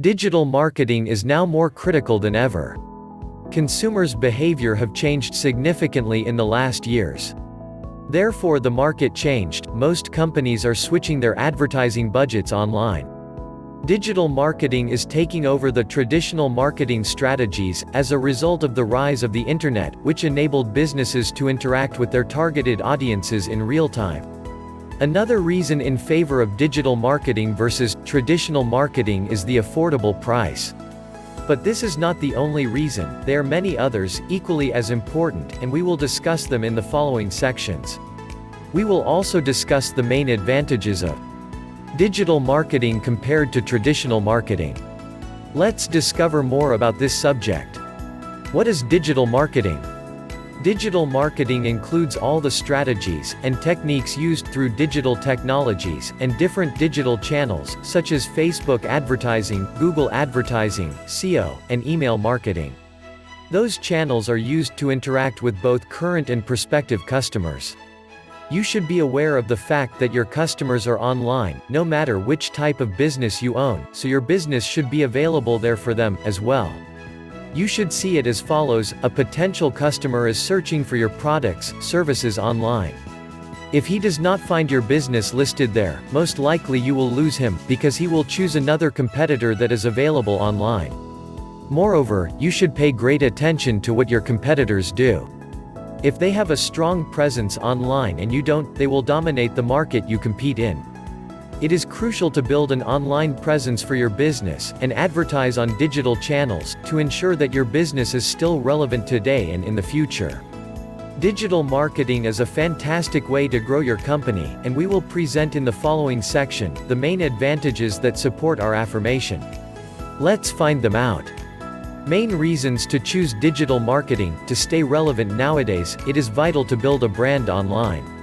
Digital marketing is now more critical than ever. Consumers' behavior have changed significantly in the last years. Therefore, the market changed. Most companies are switching their advertising budgets online. Digital marketing is taking over the traditional marketing strategies as a result of the rise of the internet, which enabled businesses to interact with their targeted audiences in real time. Another reason in favor of digital marketing versus traditional marketing is the affordable price. But this is not the only reason. There are many others, equally as important, and we will discuss them in the following sections. We will also discuss the main advantages of digital marketing compared to traditional marketing. Let's discover more about this subject. What is digital marketing? Digital marketing includes all the strategies and techniques used through digital technologies and different digital channels, such as Facebook advertising, Google advertising, SEO, and email marketing. Those channels are used to interact with both current and prospective customers. You should be aware of the fact that your customers are online, no matter which type of business you own, so your business should be available there for them, as well. You should see it as follows: a potential customer is searching for your products, services online. If he does not find your business listed there, most likely you will lose him, because he will choose another competitor that is available online. Moreover, you should pay great attention to what your competitors do. If they have a strong presence online and you don't, they will dominate the market you compete in. It is crucial to build an online presence for your business, and advertise on digital channels, to ensure that your business is still relevant today and in the future. Digital marketing is a fantastic way to grow your company, and we will present in the following section, the main advantages that support our affirmation. Let's find them out. Main reasons to choose digital marketing. To stay relevant nowadays, it is vital to build a brand online.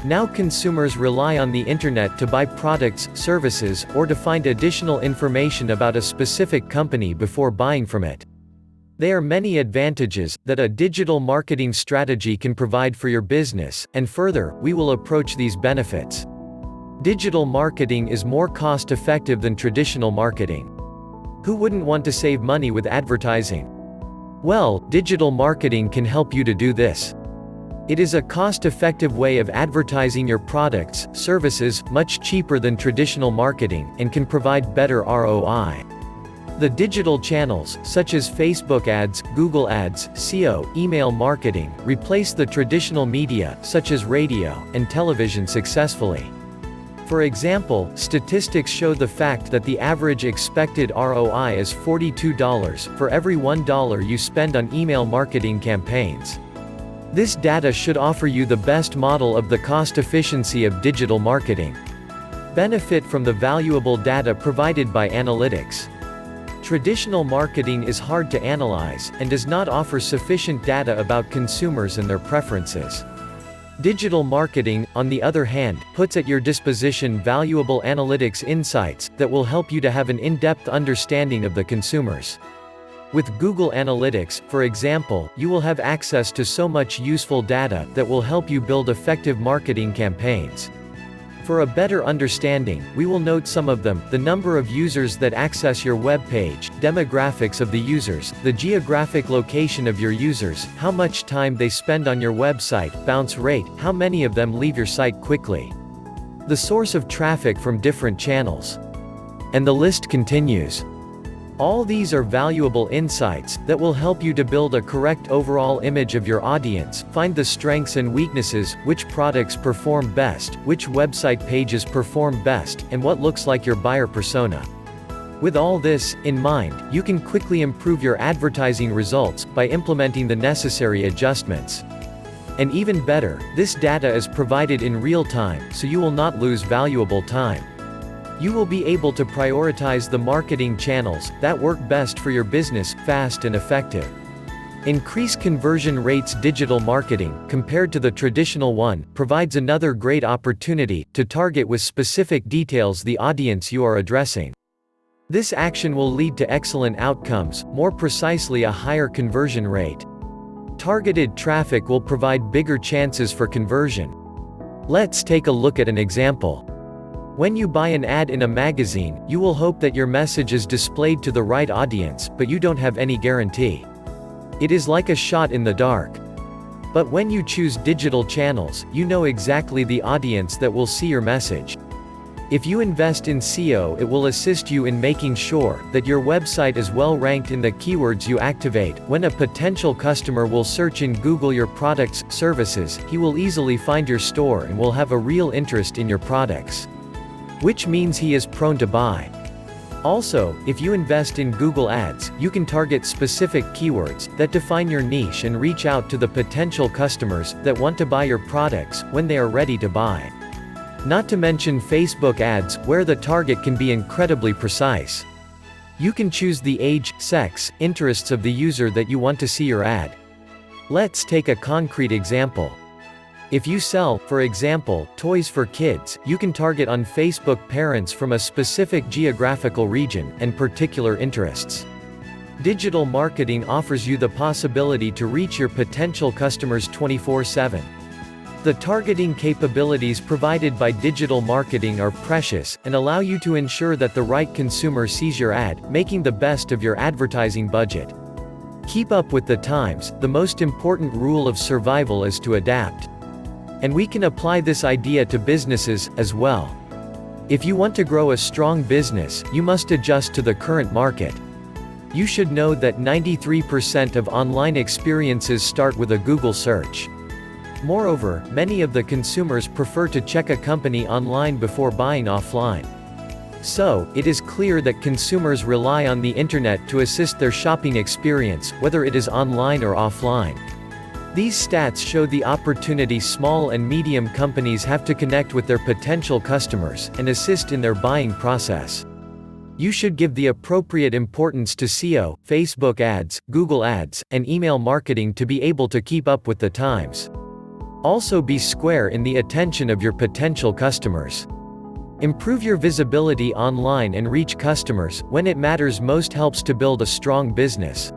Now consumers rely on the internet to buy products, services, or to find additional information about a specific company before buying from it. There are many advantages that a digital marketing strategy can provide for your business, and further, we will approach these benefits. Digital marketing is more cost-effective than traditional marketing. Who wouldn't want to save money with advertising? Well, digital marketing can help you to do this. It is a cost-effective way of advertising your products, services, much cheaper than traditional marketing, and can provide better ROI. The digital channels, such as Facebook ads, Google ads, SEO, email marketing, replace the traditional media, such as radio and television successfully. For example, statistics show the fact that the average expected ROI is $42 for every $1 you spend on email marketing campaigns. This data should offer you the best model of the cost efficiency of digital marketing. Benefit from the valuable data provided by analytics. Traditional marketing is hard to analyze, and does not offer sufficient data about consumers and their preferences. Digital marketing, on the other hand, puts at your disposition valuable analytics insights that will help you to have an in-depth understanding of the consumers. With Google Analytics, for example, you will have access to so much useful data that will help you build effective marketing campaigns. For a better understanding, we will note some of them: the number of users that access your web page, demographics of the users, the geographic location of your users, how much time they spend on your website, bounce rate, how many of them leave your site quickly, the source of traffic from different channels. And the list continues. All these are valuable insights that will help you to build a correct overall image of your audience, find the strengths and weaknesses, which products perform best, which website pages perform best, and what looks like your buyer persona. With all this in mind, you can quickly improve your advertising results by implementing the necessary adjustments. And even better, this data is provided in real time, so you will not lose valuable time. You will be able to prioritize the marketing channels that work best for your business, fast and effective. Increase conversion rates. Digital marketing, compared to the traditional one, provides another great opportunity to target with specific details the audience you are addressing. This action will lead to excellent outcomes, more precisely a higher conversion rate. Targeted traffic will provide bigger chances for conversion. Let's take a look at an example. When you buy an ad in a magazine, you will hope that your message is displayed to the right audience, but you don't have any guarantee. It is like a shot in the dark. But when you choose digital channels, you know exactly the audience that will see your message. If you invest in SEO, it will assist you in making sure that your website is well ranked in the keywords you activate. When a potential customer will search in Google your products, services, he will easily find your store and will have a real interest in your products, which means he is prone to buy. Also, if you invest in Google Ads, you can target specific keywords that define your niche and reach out to the potential customers that want to buy your products when they are ready to buy. Not to mention Facebook ads, where the target can be incredibly precise. You can choose the age, sex, interests of the user that you want to see your ad. Let's take a concrete example. If you sell, for example, toys for kids, you can target on Facebook parents from a specific geographical region and particular interests. Digital marketing offers you the possibility to reach your potential customers 24/7. The targeting capabilities provided by digital marketing are precious, and allow you to ensure that the right consumer sees your ad, making the best of your advertising budget. Keep up with the times. The most important rule of survival is to adapt. And we can apply this idea to businesses, as well. If you want to grow a strong business, you must adjust to the current market. You should know that 93% of online experiences start with a Google search. Moreover, many of the consumers prefer to check a company online before buying offline. So, it is clear that consumers rely on the internet to assist their shopping experience, whether it is online or offline. These stats show the opportunity small and medium companies have to connect with their potential customers, and assist in their buying process. You should give the appropriate importance to SEO, Facebook ads, Google ads, and email marketing to be able to keep up with the times. Also be square in the attention of your potential customers. Improve your visibility online and reach customers when it matters most helps to build a strong business.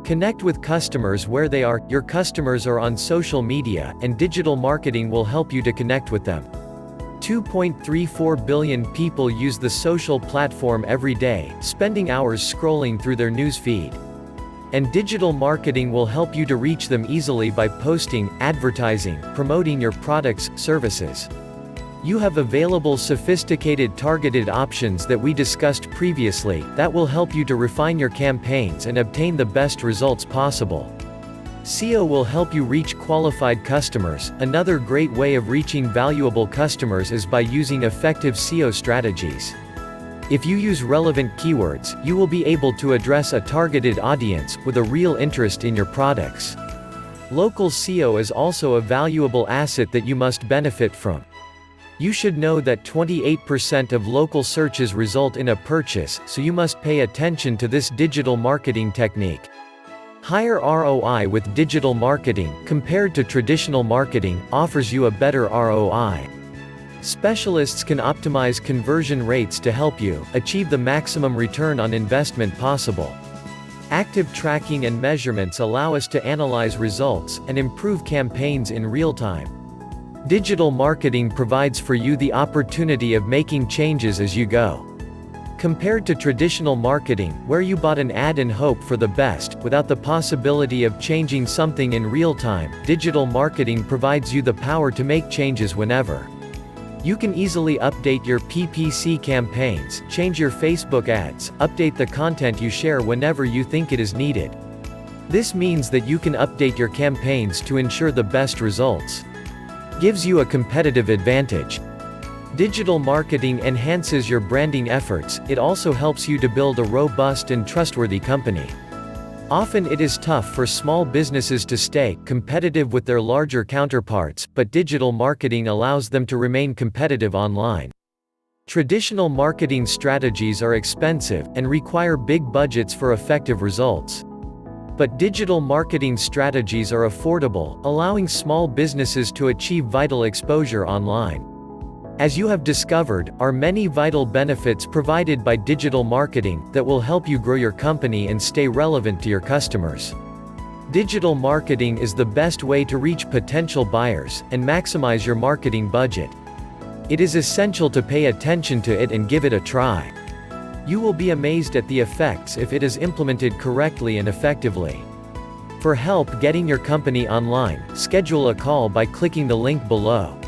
Connect with customers where they are. Your customers are on social media, and digital marketing will help you to connect with them. 2.34 billion people use the social platform every day, spending hours scrolling through their news feed. And digital marketing will help you to reach them easily by posting, advertising, promoting your products, services. You have available sophisticated targeted options that we discussed previously, that will help you to refine your campaigns and obtain the best results possible. SEO will help you reach qualified customers. Another great way of reaching valuable customers is by using effective SEO strategies. If you use relevant keywords, you will be able to address a targeted audience with a real interest in your products. Local SEO is also a valuable asset that you must benefit from. You should know that 28% of local searches result in a purchase, so you must pay attention to this digital marketing technique. Higher ROI with digital marketing, compared to traditional marketing, offers you a better ROI. Specialists can optimize conversion rates to help you achieve the maximum return on investment possible. Active tracking and measurements allow us to analyze results and improve campaigns in real time. Digital marketing provides for you the opportunity of making changes as you go. Compared to traditional marketing, where you bought an ad and hope for the best, without the possibility of changing something in real time, digital marketing provides you the power to make changes whenever. You can easily update your PPC campaigns, change your Facebook ads, update the content you share whenever you think it is needed. This means that you can update your campaigns to ensure the best results. Gives you a competitive advantage. Digital marketing enhances your branding efforts. It also helps you to build a robust and trustworthy company. Often it is tough for small businesses to stay competitive with their larger counterparts, but digital marketing allows them to remain competitive online. Traditional marketing strategies are expensive and require big budgets for effective results. But digital marketing strategies are affordable, allowing small businesses to achieve vital exposure online. As you have discovered, are many vital benefits provided by digital marketing that will help you grow your company and stay relevant to your customers. Digital marketing is the best way to reach potential buyers and maximize your marketing budget. It is essential to pay attention to it and give it a try. You will be amazed at the effects if it is implemented correctly and effectively. For help getting your company online, schedule a call by clicking the link below.